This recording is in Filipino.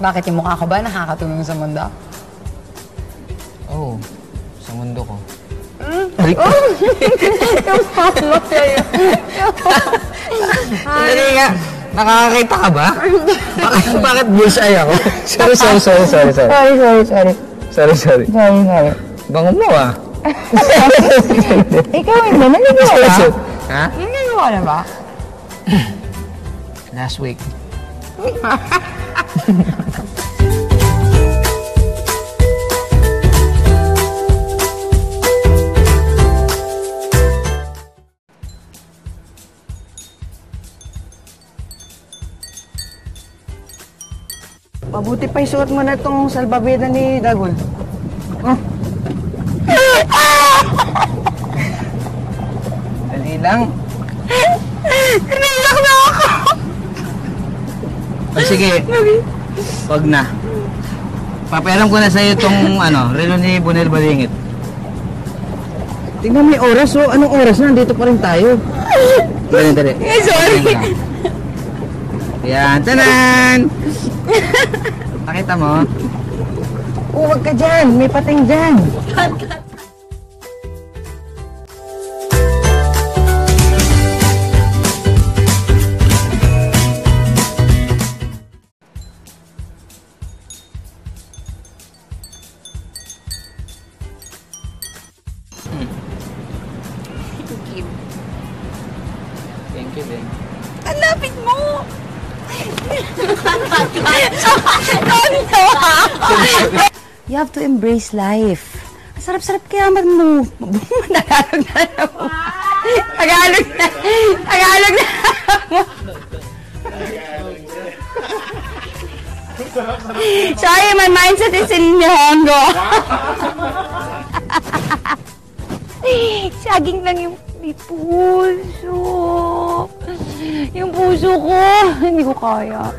Bakit yung mukha ko ba nakakatulong sa mundo? Oo, sa mundo ko. Yung palo sa'yo. Dali nga, nakakakita ka ba? Bakit bullseye ako? Sorry. Bango mo ah. Ikaw hindi, naniniwala? Ha? Naniniwala ba? Last week. Mabuti pa isuot mo na itong salbabida ni Dagol. Oh. Dali lang. Naiyak na ako! O sige, wag na. Papayaram ko na sa'yo itong relo ni Bunel Balingit. Tingnan mo yung oras, oh. Anong oras na? Nandito pa rin tayo. Dali. Sorry. Yan, tanan! Nakita mo? Huwag ka dyan. May pating dyan. Thank you, Ben. Ang lapit mo! You have to embrace life. Ang sarap-sarap kaya mo. Tagalog na. Sorry, my mindset is in Nihongo. Saging lang yung puso. Yung puso ko, hindi ko kaya.